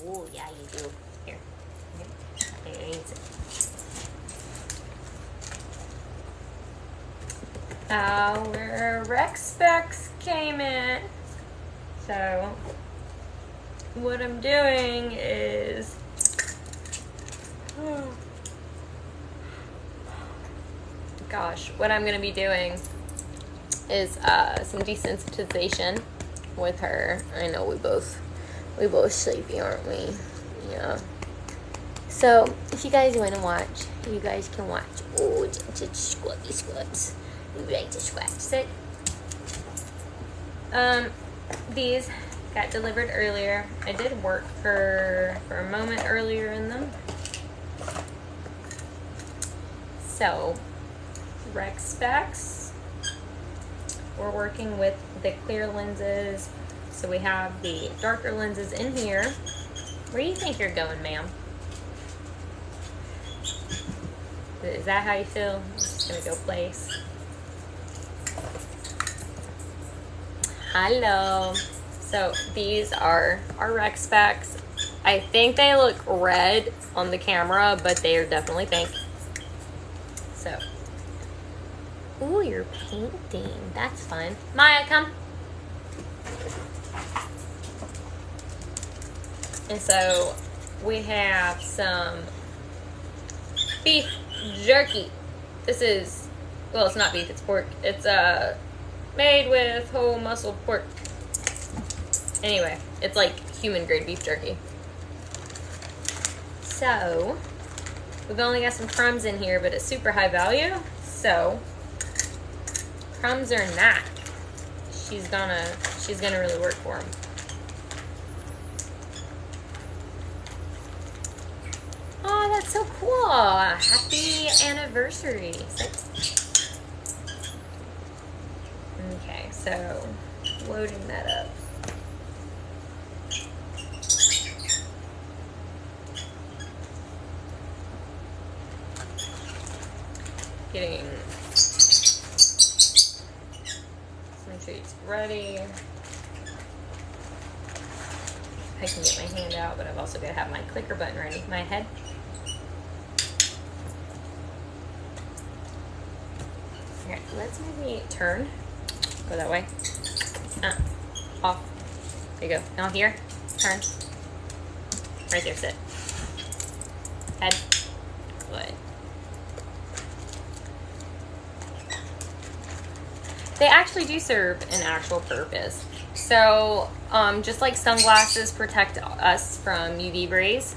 Oh, yeah, you do. Here. Here, you sit. Our rec specs came in. So, what I'm doing is... Gosh, what I'm going to be doing is some desensitization with her. I know we both sleepy, aren't we? Yeah. So if you guys want to watch, you guys can watch. Oh, just squatty squats. You like to squat? Sit. These got delivered earlier. I did work for a moment earlier in them. So, rec specs. We're working with the clear lenses. So we have the darker lenses in here. Where do you think you're going, ma'am? Is that how you feel? I'm just gonna go place. Hello. So these are our rec specs. I think they look red on the camera, but they are definitely pink. So, ooh, you're painting. That's fun. Maya, come. And so we have some beef jerky. This is, well, it's not beef, it's pork. It's made with whole muscle pork. Anyway, it's like human grade beef jerky. So we've only got some crumbs in here, but it's super high value. So crumbs or not, she's gonna really work for them. Oh, that's so cool. Happy anniversary. Okay, so loading that up. Getting some treats ready. I can get my hand out, but I've also got to have my clicker button ready. My head. Alright, let's maybe turn. Go that way. Off. There you go. Now here. Turn. Right there, sit. Head. Good. They actually do serve an actual purpose. So, just like sunglasses protect us from UV rays,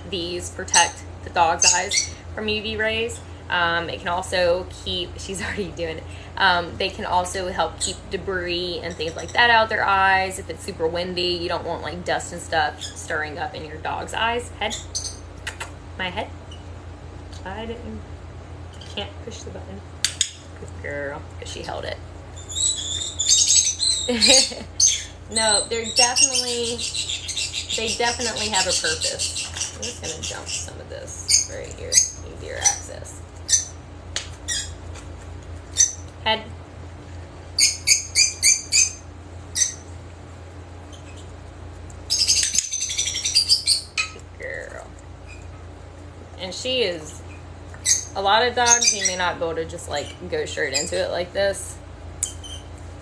these protect the dog's eyes from UV rays. It can also keep, she's already doing it, they can also help keep debris and things like that out their eyes. If it's super windy, you don't want like dust and stuff stirring up in your dog's eyes. Head. My head. Can't push the button. Good girl, because she held it. No, they definitely have a purpose. I'm just gonna jump some of this right here, easier access. Head. Good girl. And she is, a lot of dogs, you may not be able to just like go straight into it like this.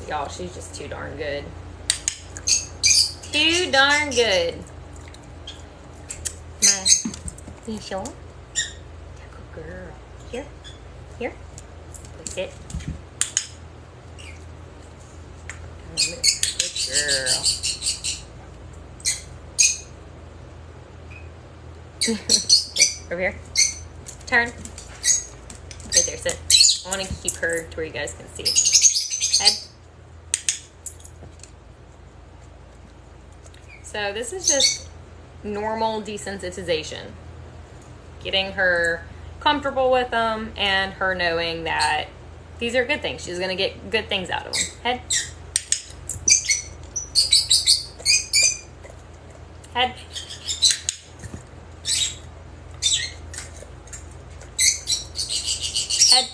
Y'all, she's just too darn good. Too darn good. You sure? Good girl. Here. Here. That's it. Good girl. Okay, over here. Turn. Right there, sit. I want to keep her to where you guys can see. Head. So this is just normal desensitization. Getting her comfortable with them and her knowing that these are good things. She's going to get good things out of them. Head. Head. Head.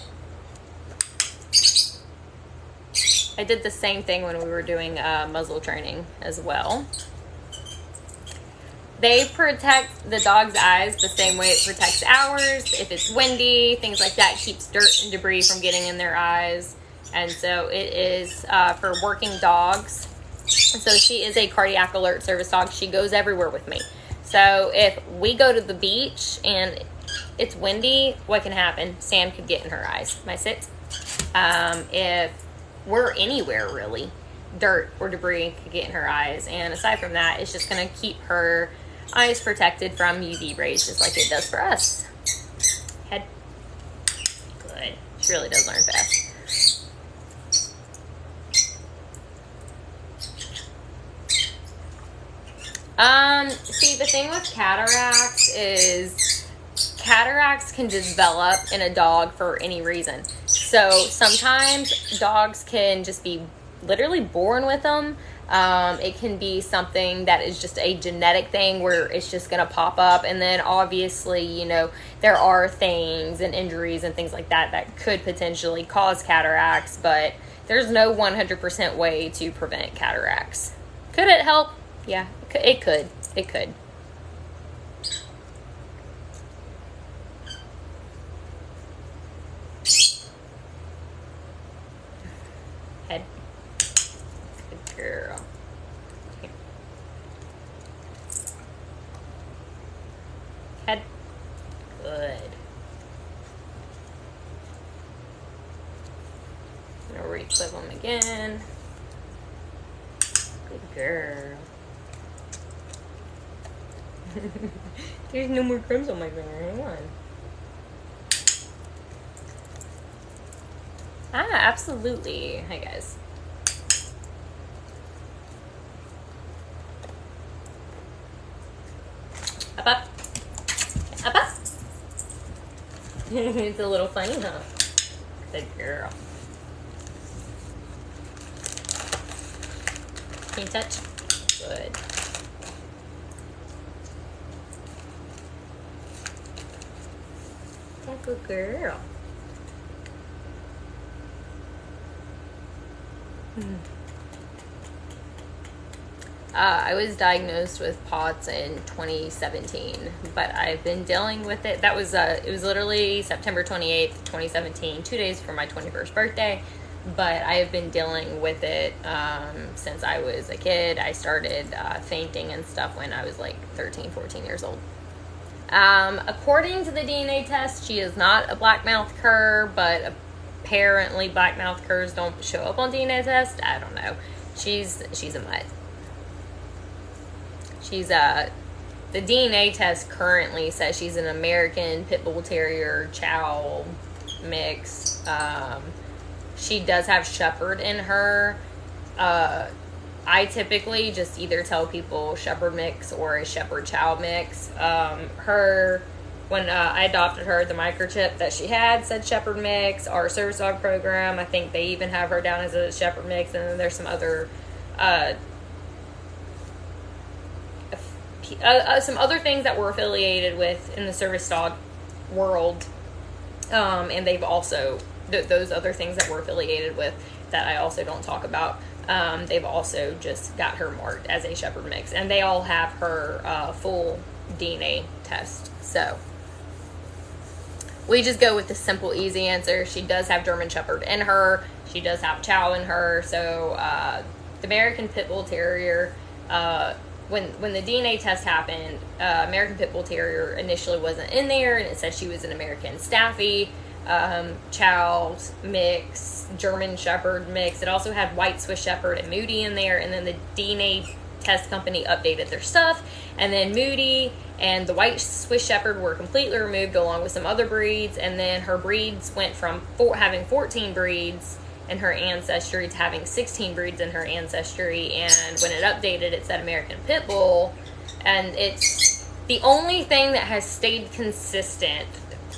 I did the same thing when we were doing muzzle training as well. They protect the dog's eyes the same way it protects ours. If it's windy, things like that, keeps dirt and debris from getting in their eyes. And so it is for working dogs. So she is a cardiac alert service dog. She goes everywhere with me. So if we go to the beach and it's windy, what can happen? Sand could get in her eyes. My sits. If we're anywhere really, dirt or debris could get in her eyes. And aside from that, it's just going to keep her eyes protected from UV rays, just like it does for us. Head. Good. She really does learn fast. See, the thing with cataracts is cataracts can develop in a dog for any reason. So sometimes dogs can just be literally born with them. It can be something that is just a genetic thing where it's just going to pop up. And then obviously, you know, there are things and injuries and things like that that could potentially cause cataracts, but there's no 100% way to prevent cataracts. Could it help? Yeah, it could. It could. Head. Good girl. Here. Head. Good. I'm gonna re-clip them again. Good girl. There's no more crumbs on my finger. Hang on. Absolutely. Hi, guys. Up, up. Up, up. It's a little funny, huh? Good girl. Can you touch? Good. Good girl. I was diagnosed with POTS in 2017, but I've been dealing with it. That was it was literally September 28th, 2017, 2 days for my 21st birthday. But I have been dealing with it since I was a kid. I started fainting and stuff when I was like 13, 14 years old. According to the DNA test, she is not a black-mouthed cur, but apparently black-mouthed curs don't show up on DNA test. I don't know. She's a mutt. She's the DNA test currently says she's an American Pit Bull Terrier Chow mix. She does have Shepherd in her. I typically just either tell people Shepherd mix or a Shepherd Chow mix. When I adopted her, the microchip that she had said Shepherd mix. Our service dog program, I think they even have her down as a Shepherd mix. And then there's some other things that we're affiliated with in the service dog world. And they've also, those other things that we're affiliated with that I also don't talk about. They've also just got her marked as a Shepherd mix, and they all have her full DNA test. So we just go with the simple, easy answer. She does have German Shepherd in her. She does have Chow in her. So the American Pit Bull Terrier, when the DNA test happened, American Pit Bull Terrier initially wasn't in there, and it said she was an American Staffy. Chow mix, German Shepherd mix. It also had White Swiss Shepherd and Moody in there, and then the DNA test company updated their stuff, and then Moody and the White Swiss Shepherd were completely removed along with some other breeds, and then her breeds went from having 14 breeds in her ancestry to having 16 breeds in her ancestry, and when it updated it said American Pit Bull, and it's the only thing that has stayed consistent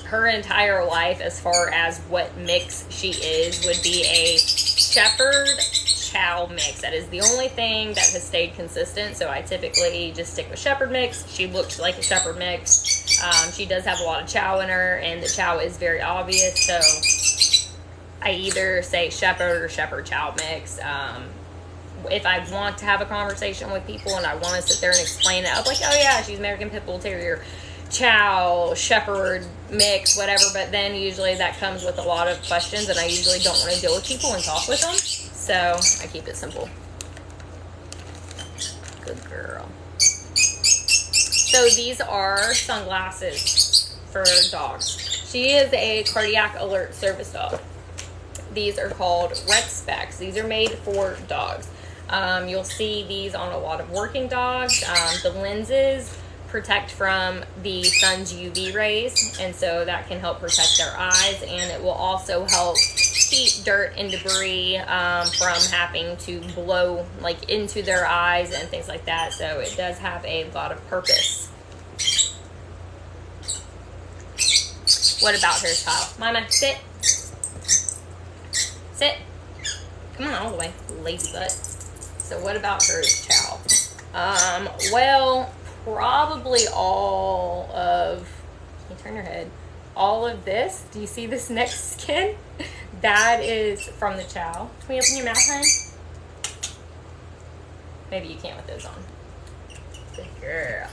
her entire life as far as what mix she is would be a Shepherd Chow mix. That is the only thing that has stayed consistent, so I typically just stick with Shepherd mix. She looks like a Shepherd mix. She does have a lot of Chow in her, and the Chow is very obvious, so I either say Shepherd or Shepherd Chow mix. if I want to have a conversation with people and I want to sit there and explain it, I'm like, oh yeah, she's American Pit Bull Terrier, Chow, Shepherd, mix, whatever. But then usually that comes with a lot of questions, and I usually don't want to deal with people and talk with them. So I keep it simple. Good girl. So these are sunglasses for dogs. She is a cardiac alert service dog. These are called Rec Specs. These are made for dogs. You'll see these on a lot of working dogs. The lenses protect from the sun's UV rays, and so that can help protect their eyes, and it will also help keep dirt and debris from having to blow like into their eyes and things like that. So it does have a lot of purpose. What about her, child? Mama, sit. Sit. Come on, all the way, lazy butt. So what about her, child? Well, probably all of, can you turn your head? All of this, do you see this neck skin? That is from the Chow. Can you open your mouth, hon? Maybe you can't with those on. Good girl.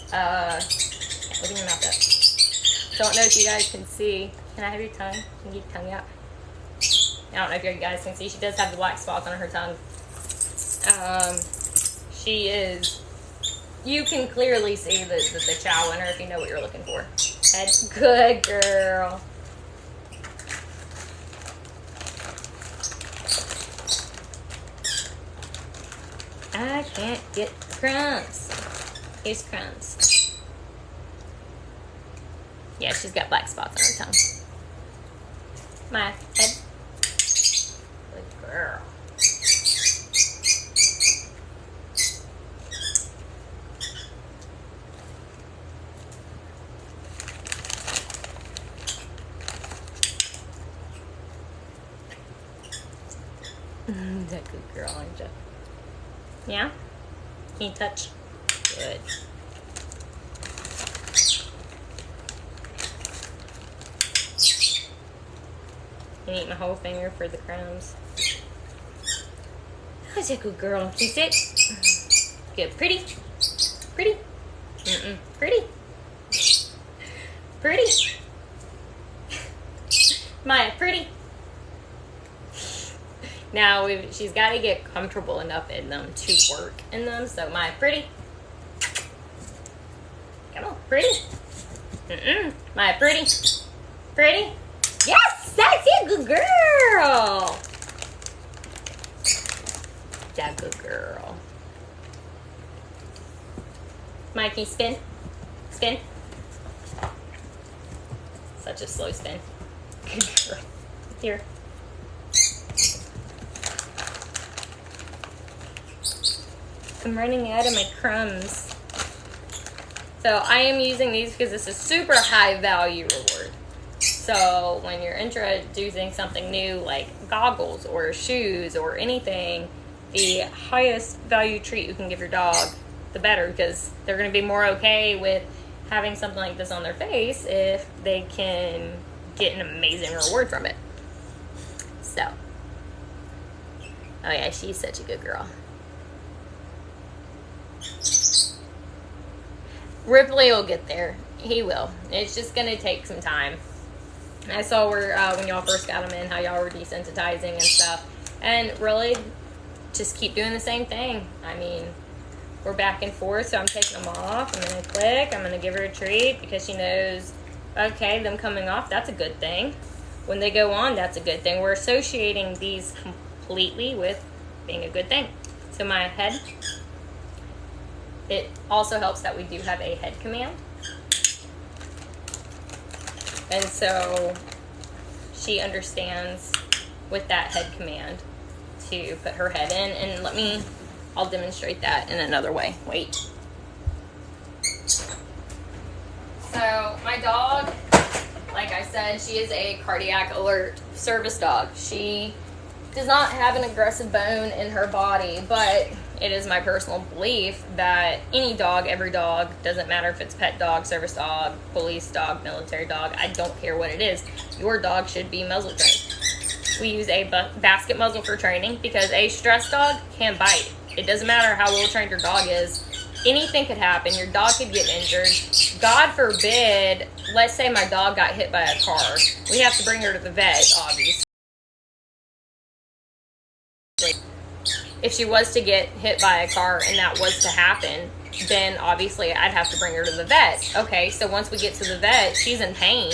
Open your mouth up. Don't know if you guys can see. Can I have your tongue? Can you get your tongue out? I don't know if you guys can see. She does have the black spots on her tongue. She is, you can clearly see the Chow in her if you know what you're looking for. Head. Good girl. I can't get crumbs. Here's crumbs. Yeah, she's got black spots on her tongue. My head. Good girl. That good girl, aren't you? Yeah? Can you touch? Good. You eat my whole finger for the crumbs. That's a good girl. Can you sit? Good. Pretty? Pretty? Pretty? Pretty? Maya, pretty? Now, she's got to get comfortable enough in them to work in them. So, Maya, pretty? Come on, pretty? Maya, pretty? Pretty? Yes, that's it, good girl. That good girl. Maya, can you spin? Spin. Such a slow spin. Good girl. Here. I'm running out of my crumbs. So I am using these because this is super high value reward. So when you're introducing something new like goggles or shoes or anything, the highest value treat you can give your dog, the better, because they're going to be more okay with having something like this on their face if they can get an amazing reward from it. So, oh yeah, she's such a good girl. Ripley will get there. He will. It's just going to take some time. I saw where when y'all first got him in, how y'all were desensitizing and stuff. And really, just keep doing the same thing. I mean, we're back and forth, so I'm taking them off. I'm going to click. I'm going to give her a treat because she knows, okay, them coming off, that's a good thing. When they go on, that's a good thing. We're associating these completely with being a good thing. So my head, it also helps that we do have a head command. And so she understands with that head command to put her head in. And I'll demonstrate that in another way. Wait. So my dog, like I said, she is a cardiac alert service dog. She does not have an aggressive bone in her body, but it is my personal belief that any dog, every dog, doesn't matter if it's pet dog, service dog, police dog, military dog, I don't care what it is, your dog should be muzzle trained. We use a basket muzzle for training because a stressed dog can bite. It doesn't matter how well trained your dog is. Anything could happen. Your dog could get injured. God forbid, let's say my dog got hit by a car. We have to bring her to the vet, obviously. If she was to get hit by a car and that was to happen, then obviously I'd have to bring her to the vet. Okay, so once we get to the vet, she's in pain.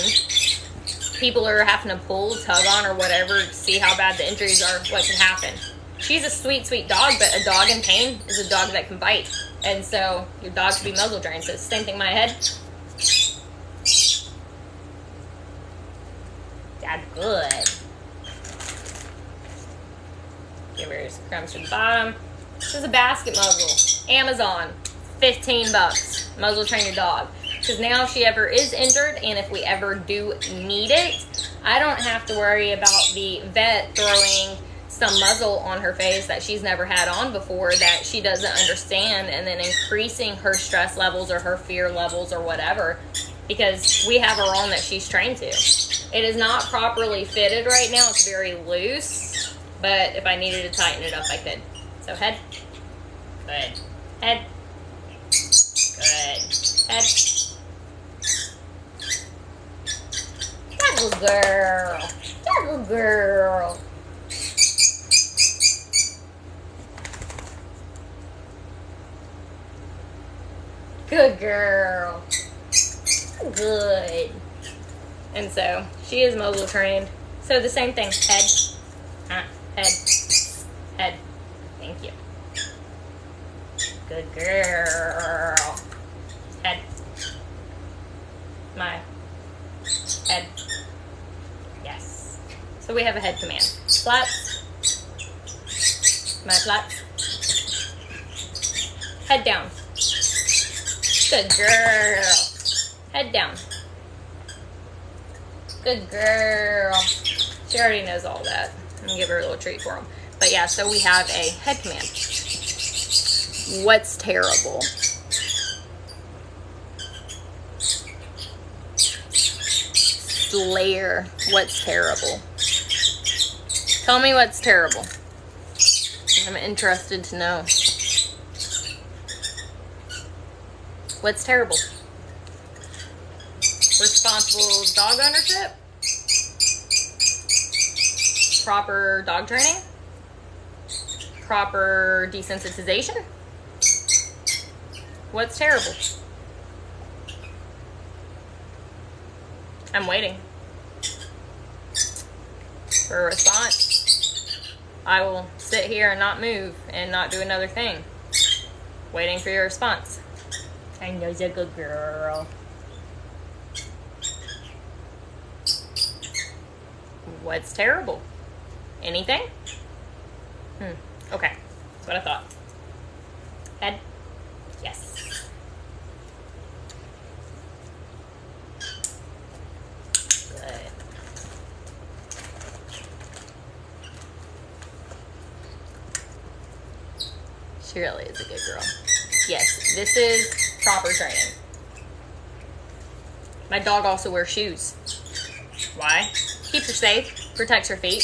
People are having to pull, tug on, or whatever to see how bad the injuries are, what can happen. She's a sweet, sweet dog, but a dog in pain is a dog that can bite. And so your dog should be muzzle trained. So it's the same thing in my head. That's good. Give her some crumbs to the bottom. This is a basket muzzle. Amazon, $15. Muzzle train your dog. Because now if she ever is injured, and if we ever do need it, I don't have to worry about the vet throwing some muzzle on her face that she's never had on before that she doesn't understand, and then increasing her stress levels or her fear levels or whatever, because we have her on that she's trained to. It is not properly fitted right now. It's very loose, but if I needed to tighten it up, I could. So head. Good. Head. Good. Head. Good girl. Good girl. Good girl. Good. And so she is muzzle trained. So the same thing. Head. Head. Head. Thank you. Good girl. Head. My head. Yes. So we have a head command. Flats. My flats. Head down. Good girl. Head down. Good girl. She already knows all that. I'm going to give her a little treat for him. But yeah, so we have a head command. What's terrible? Slayer. What's terrible? Tell me what's terrible. I'm interested to know. What's terrible? Responsible dog ownership? Proper dog training? Proper desensitization? What's terrible? I'm waiting for a response. I will sit here and not move and not do another thing. Waiting for your response. I know you're a good girl. What's terrible? Anything? Okay. That's what I thought. Head? Yes. Good. She really is a good girl. Yes, this is proper training. My dog also wears shoes. Why? Keeps her safe, protects her feet.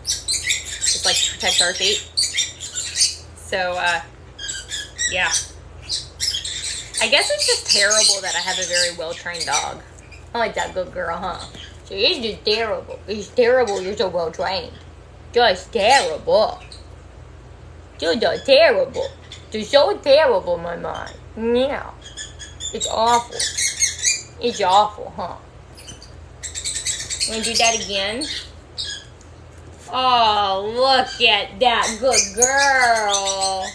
Just like protects our feet. So, yeah. I guess it's just terrible that I have a very well-trained dog. I like that good girl, huh? She is just terrible. It's terrible you're so well-trained. Just terrible. Just terrible. Just so terrible, my mind. Yeah. It's awful. It's awful, huh? Want to do that again? Oh, look at that good girl.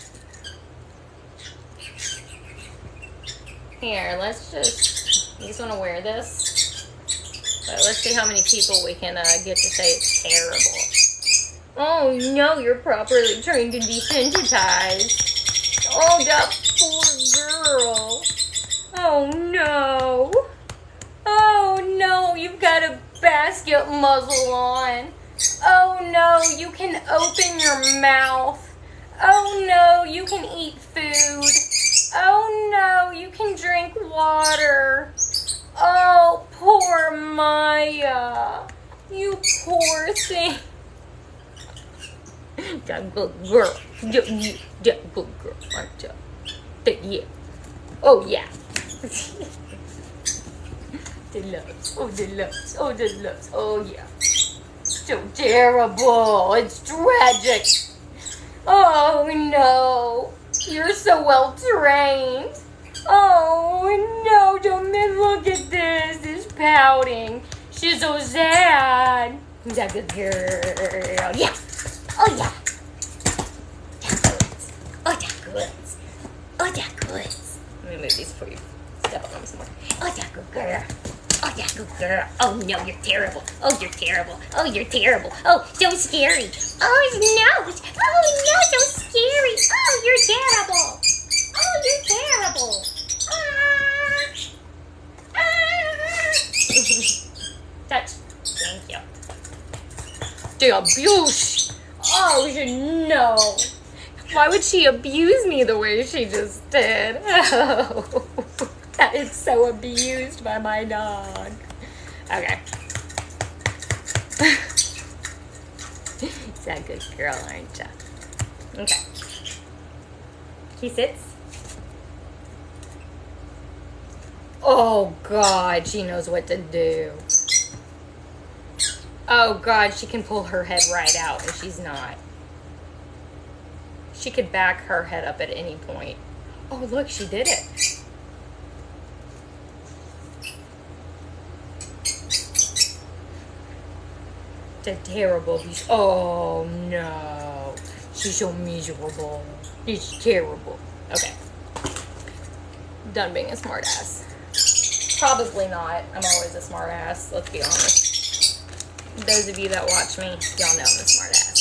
Here, let's just... You just want to wear this? But let's see how many people we can get to say it's terrible. Oh, no, you're properly trained to desensitize. Oh, that poor girl. Oh, no. Oh, no, you've got a basket muzzle on. Oh, no, you can open your mouth. Oh, no, you can eat food. Oh, no, you can drink water. Oh, poor Maya. You poor thing. that good girl. You that good girl, aren't you? Yeah. Oh, yeah. The loves. Oh, the loves. Oh, the loves. Oh, yeah. So terrible. It's tragic. Oh, no. You're so well trained. Oh, no. Don't look at this. It's pouting. She's so sad. Is that good girl? Yeah. Oh, yeah. Oh, that good. Oh, that good. Let me move these for you. Step on them some more. Oh, that good girl. Oh, that good girl. Oh, no, you're terrible. Oh, you're terrible. Oh, you're terrible. Oh, so scary. Oh, no. Oh, no, so scary. Oh, you're terrible. Oh, you're terrible. Touch. Thank you. The abuse. Oh, no. Why would she abuse me the way she just did? Oh, that is so abused by my dog. Okay. Is that a good girl, aren't you? Okay. He sits. Oh, God, she knows what to do. Oh, God, she can pull her head right out, and she's not. She could back her head up at any point. Oh, look, she did it. The terrible beast. Oh, no. She's so miserable. She's terrible. Okay. Done being a smart ass. Probably not. I'm always a smart ass. Let's be honest. Those of you that watch me, y'all know I'm a smart ass.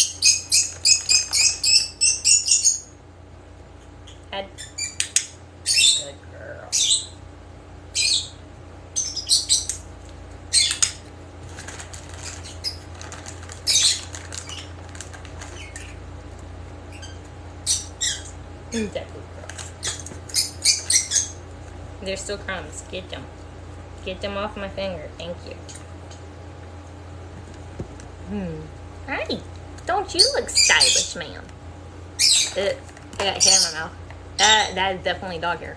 Head. Good girl. Good girl. There's still crumbs. Get them. Get them off my finger. Thank you. Hey, don't you look stylish, ma'am? I got hair in my mouth. That is definitely dog hair.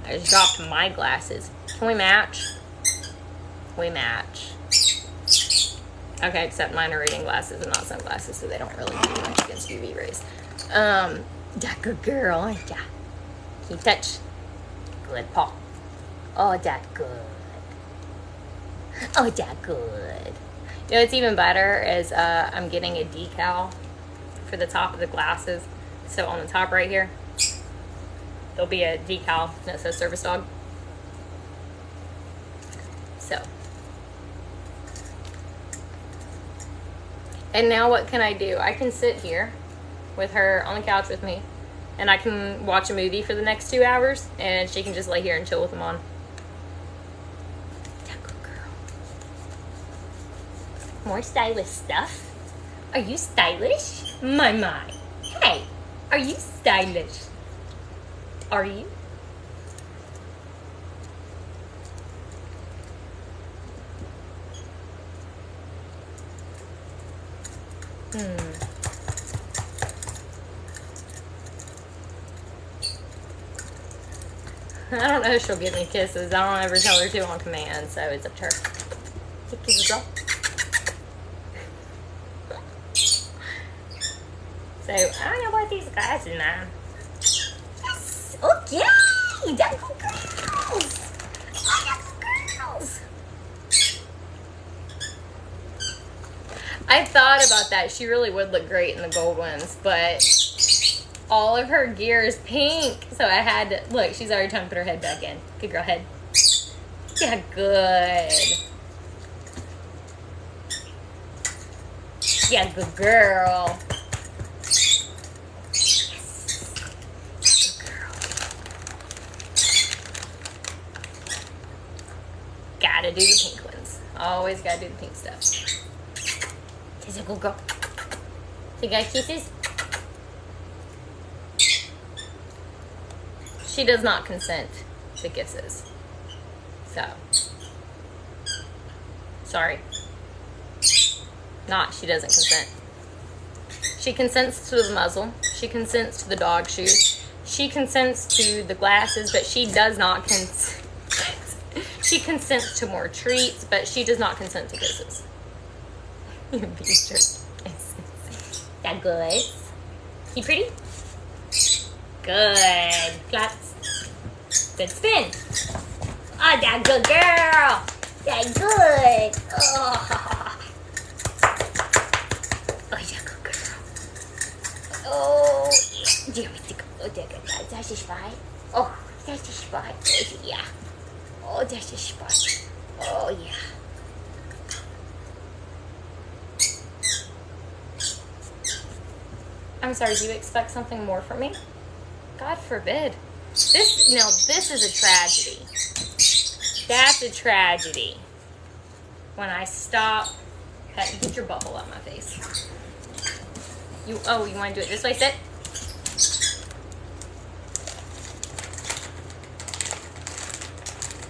I just dropped my glasses. Can we match? We match. Okay, except mine are reading glasses and not sunglasses, so they don't really do much against UV rays. That good girl, aren't ya? Can you touch? Good paw. Oh, that good. Oh, that good. You know what's even better is I'm getting a decal for the top of the glasses. So on the top right here, there'll be a decal that says service dog. So. And now what can I do? I can sit here with her on the couch with me, and I can watch a movie for the next 2 hours, and she can just lay here and chill with them on. That good girl. More stylish stuff. Are you stylish? My. Hey, are you stylish? Are you? I don't know if she'll give me kisses. I don't ever tell her to on command, so it's up to her. Kisses, girl. So, I don't know about these glasses, man. Yes! Okay! That good girls! Oh, that good girls! I thought about that. She really would look great in the gold ones, but all of her gear is pink, so I had to... Look, she's already trying to put her head back in. Good girl, head. Yeah, good. Yeah, good girl. Gotta do the pink ones. Always gotta do the pink stuff. She's a good girl. You got kisses? She does not consent to kisses. So. Sorry. Not, she doesn't consent. She consents to the muzzle. She consents to the dog shoes. She consents to the glasses, but she does not consent. She consents to more treats, but she does not consent to kisses. You beat your kisses. That good? You pretty? Good. Claps. Good spin. Oh, that good girl. That good. Oh. Oh, yeah, good girl. Oh, yeah. Do you want me to go? Oh, that's the spot. Oh, that's the spot. Oh, yeah. Oh, that's the spot. Oh, yeah. I'm sorry, do you expect something more from me? God forbid. This is a tragedy. That's a tragedy. When I stop, get your bubble out my face. You want to do it this way? Sit.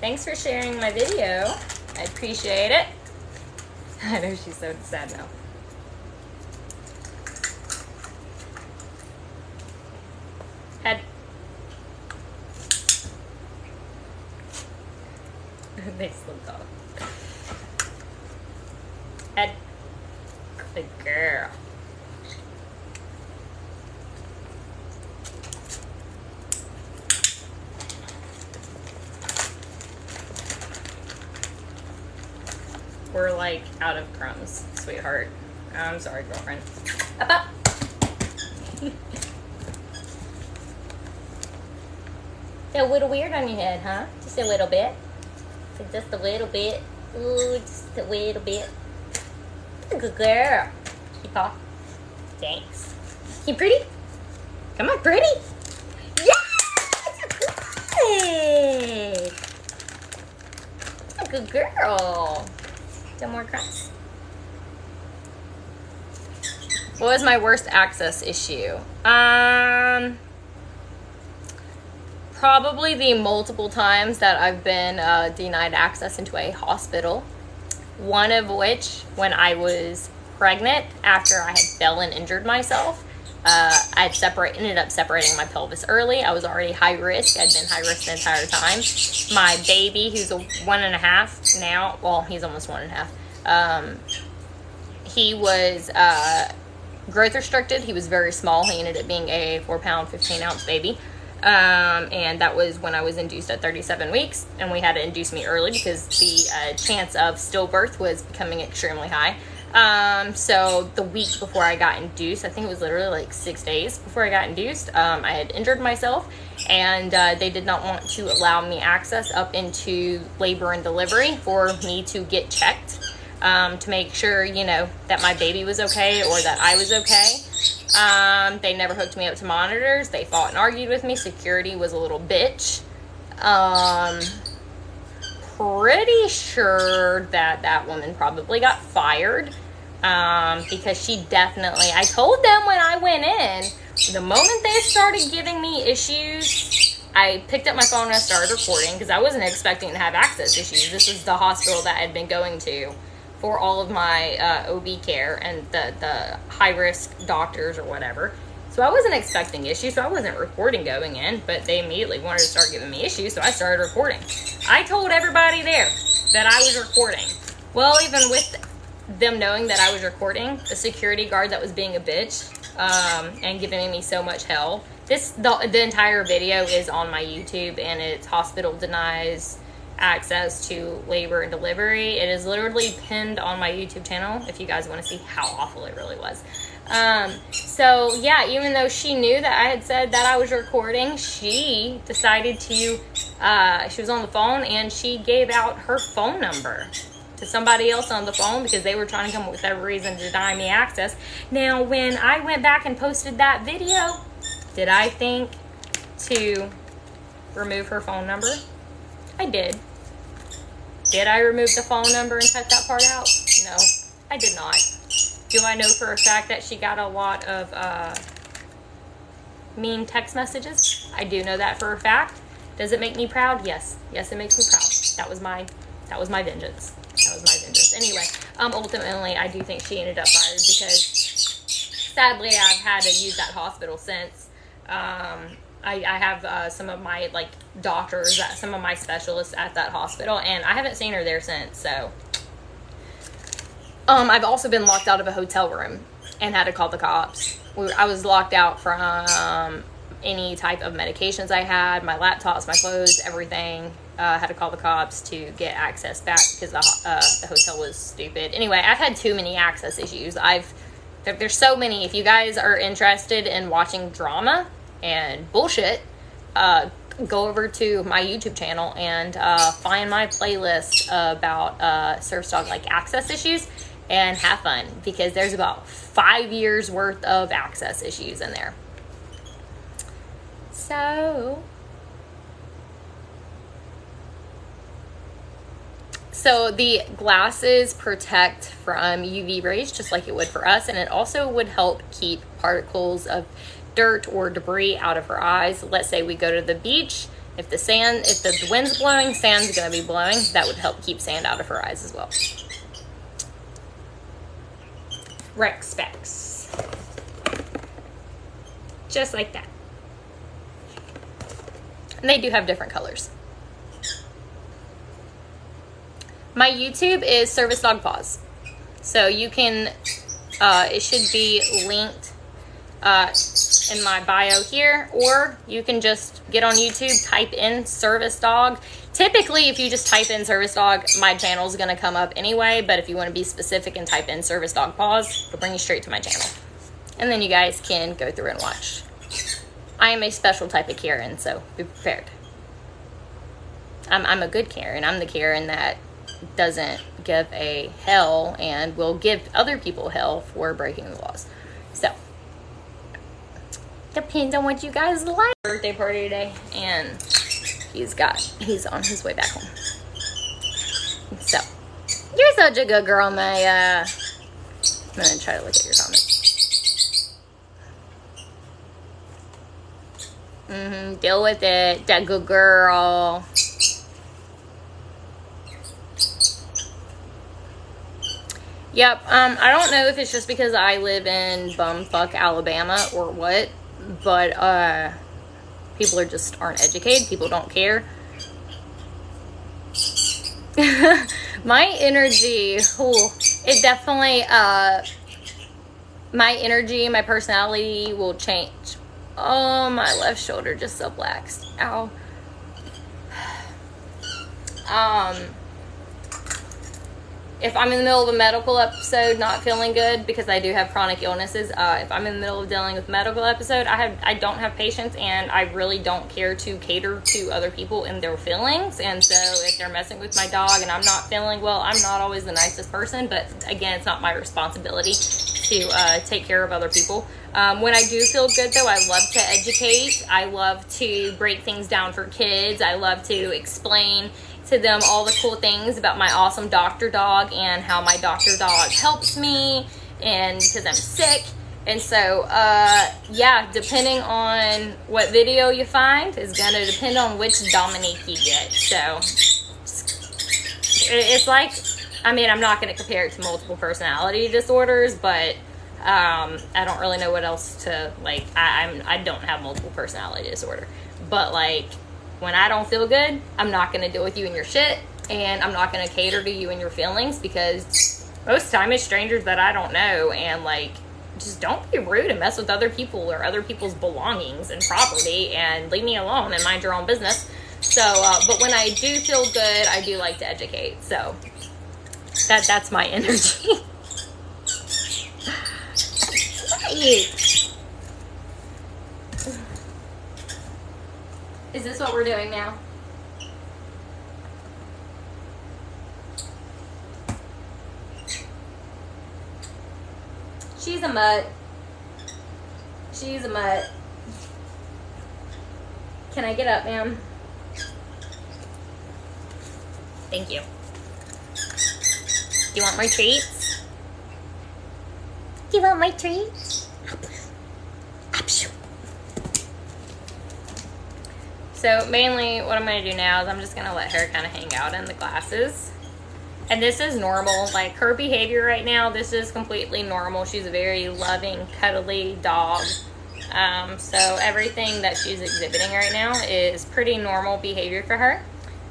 Thanks for sharing my video. I appreciate it. I know she's so sad now. Head. They slipped off. Head. Good girl. We're like out of crumbs, sweetheart. I'm sorry, girlfriend. Up, up. A little weird on your head, huh? Just a little bit. Just a little bit. Ooh, just a little bit. Good girl. Keep off. Thanks. You pretty? Come on, pretty. Yes! Good. Good girl. Some more crumbs. What was my worst access issue? Probably the multiple times that I've been denied access into a hospital. One of which, when I was pregnant, after I had fell and injured myself, I ended up separating my pelvis early. I was already high risk. I'd been high risk the entire time. My baby, who's a 1.5 now, well, he's almost 1.5. He was growth restricted. He was very small. He ended up being a 4-pound, 15-ounce baby. And that was when I was induced at 37 weeks, and we had to induce me early because the chance of stillbirth was becoming extremely high. So the week before I got induced, I think it was literally like 6 days before I got induced, I had injured myself, and they did not want to allow me access up into labor and delivery for me to get checked, to make sure, that my baby was okay or that I was okay. They never hooked me up to monitors. They fought and argued with me. Security was a little bitch. Pretty sure that woman probably got fired, because she definitely, I told them when I went in, the moment they started giving me issues, I picked up my phone and I started recording because I wasn't expecting to have access issues. This is the hospital that I'd been going to for all of my OB care and the high-risk doctors or whatever. So I wasn't expecting issues, so I wasn't recording going in, but they immediately wanted to start giving me issues, so I started recording. I told everybody there that I was recording. Well, even with them knowing that I was recording, the security guard that was being a bitch and giving me so much hell. The entire video is on my YouTube, and it's Hospital Denies Access to Labor and Delivery. It is literally pinned on my YouTube channel if you guys want to see how awful it really was. So yeah, even though she knew that I had said that I was recording, she decided to, she was on the phone and she gave out her phone number to somebody else on the phone because they were trying to come up with every reason to deny me access. Now, when I went back and posted that video, did I think to remove her phone number? I did. Did I remove the phone number and cut that part out? No, I did not. Do I know for a fact that she got a lot of mean text messages? I do know that for a fact. Does it make me proud? Yes. Yes, it makes me proud. That was my vengeance. That was my vengeance. Anyway, ultimately, I do think she ended up fired because sadly, I've had to use that hospital since. I have some of my like doctors, some of my specialists at that hospital, and I haven't seen her there since. So, I've also been locked out of a hotel room and had to call the cops. I was locked out from any type of medications I had, my laptops, my clothes, everything. Had to call the cops to get access back because the hotel was stupid. Anyway, I've had too many access issues. There's so many. If you guys are interested in watching drama and bullshit, go over to my YouTube channel and find my playlist about service dog like access issues and have fun, because there's about 5 years worth of access issues in there. So the glasses protect from UV rays just like it would for us, and it also would help keep particles of dirt or debris out of her eyes. Let's say we go to the beach, if the wind's blowing, sand's going to be blowing. That would help keep sand out of her eyes as well. Rec specs. Just like that. And they do have different colors. My YouTube is Service Dog Paws. So you can, it should be linked in my bio here, or you can just get on YouTube, type in Service Dog. Typically, if you just type in Service Dog, my channel is going to come up anyway, but if you want to be specific and type in Service Dog Paws, it'll bring you straight to my channel. And then you guys can go through and watch. I am a special type of Karen, so be prepared. I'm a good Karen. I'm the Karen that doesn't give a hell and will give other people hell for breaking the laws. So, depends on what you guys like. Birthday party today, and he's on his way back home. So, you're such a good girl, Maya. I'm gonna try to look at your comments. Deal with it, that good girl. Yep, I don't know if it's just because I live in bumfuck Alabama or what, but people aren't educated. People don't care. My energy, it definitely, my energy, my personality will change. Oh, my left shoulder just subluxed. Ow. If I'm in the middle of a medical episode not feeling good, because I do have chronic illnesses, if I'm in the middle of dealing with a medical episode, I don't have patience, and I really don't care to cater to other people and their feelings. And so if they're messing with my dog and I'm not feeling well, I'm not always the nicest person, but again, it's not my responsibility to take care of other people. When I do feel good, though, I love to educate. I love to break things down for kids. I love to explain to them all the cool things about my awesome doctor dog and how my doctor dog helps me, and because I'm sick. And so, yeah, depending on what video you find is going to depend on which Dominique you get. So, it's like, I mean, I'm not going to compare it to multiple personality disorders, but I don't really know what else to, like, I don't have multiple personality disorder. But, like, when I don't feel good, I'm not going to deal with you and your shit, and I'm not going to cater to you and your feelings, because most of the time it's strangers that I don't know, and, like, just don't be rude and mess with other people or other people's belongings and property, and leave me alone and mind your own business. So, but when I do feel good, I do like to educate, so that's my energy. Is this what we're doing now? She's a mutt. She's a mutt. Can I get up, ma'am? Thank you. Do you want my treats? Do you want my treats? So mainly what I'm going to do now is I'm just going to let her kind of hang out in the glasses. And this is normal. Like, her behavior right now, this is completely normal. She's a very loving, cuddly dog. So everything that she's exhibiting right now is pretty normal behavior for her.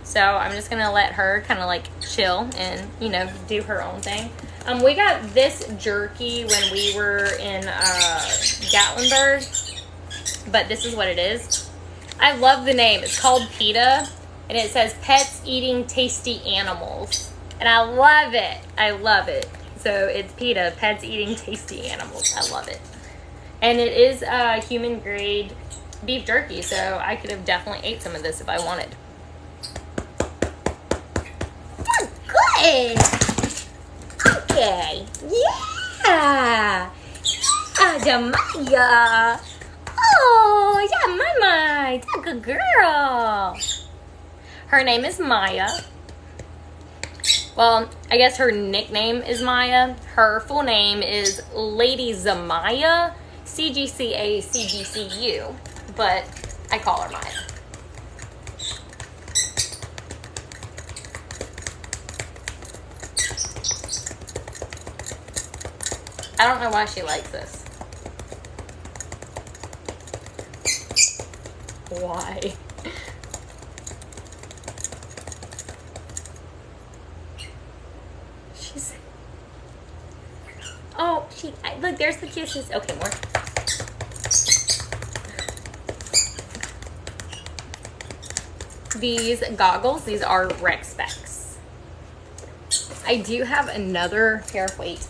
So I'm just going to let her kind of like chill and, you know, do her own thing. We got this jerky when we were in Gatlinburg, but this is what it is. I love the name. It's called PETA, and it says Pets Eating Tasty Animals. And I love it. I love it. So it's PETA, Pets Eating Tasty Animals. I love it. And it is human grade beef jerky, so I could have definitely ate some of this if I wanted. Oh, good. Okay. Yeah. Jamaya. Oh, yeah, Mama. That's a good girl. Her name is Maya. Well, I guess her nickname is Maya. Her full name is Lady Zamaya, CGCA, CGCU, but I call her Maya. I don't know why she likes this. Why? She's... Oh, look, there's the kisses. Okay, more. These goggles, these are Rec Specs. I do have another pair. Wait.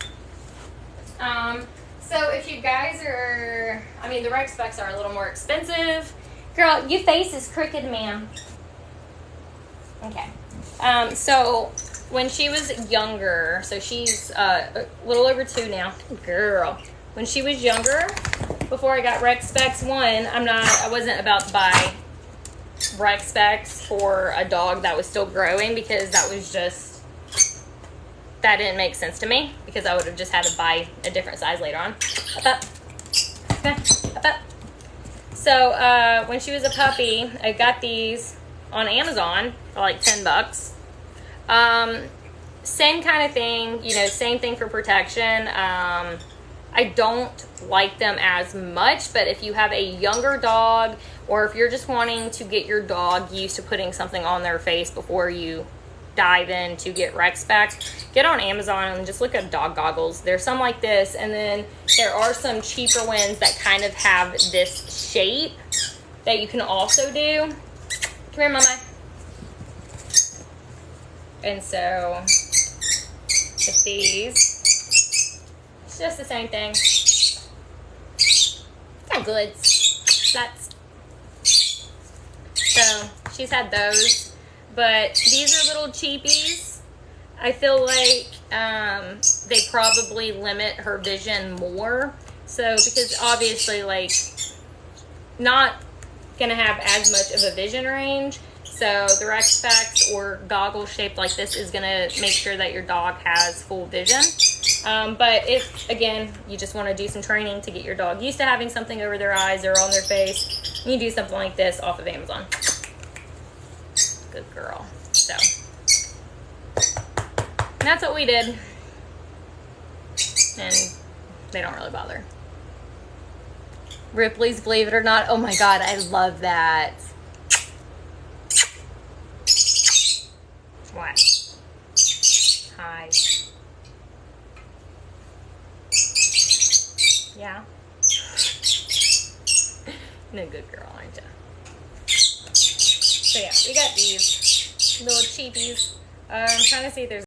So if you guys are, I mean, the Rec Specs are a little more expensive. Girl, your face is crooked, ma'am. Okay. So when she was younger, so she's a little over 2 now. Girl. When she was younger, before I got Rec Specs, I wasn't about to buy Rec Specs for a dog that was still growing, because that didn't make sense to me, because I would have just had to buy a different size later on. Up. So when she was a puppy, I got these on Amazon for like $10. Same kind of thing, you know, same thing for protection. I don't like them as much, but if you have a younger dog, or if you're just wanting to get your dog used to putting something on their face before you dive in to get Rec Specs, get on Amazon and just look up dog goggles. There's some like this, and then there are some cheaper ones that kind of have this shape that you can also do. Come here, Mama. And so with these, it's just the same thing. Got goods. So she's had those. But these are little cheapies. I feel like they probably limit her vision more. So, because obviously, like, not going to have as much of a vision range. So, the Rec Specs or goggles shaped like this is going to make sure that your dog has full vision. But if, again, you just want to do some training to get your dog used to having something over their eyes or on their face, you do something like this off of Amazon. Good girl. So, and that's what we did. And they don't really bother. Ripley's Believe It or Not. Oh my God, I love that. What? Hi. Yeah. No, good girl, aren't you? So yeah, we got these little cheapies. I'm trying to see if there's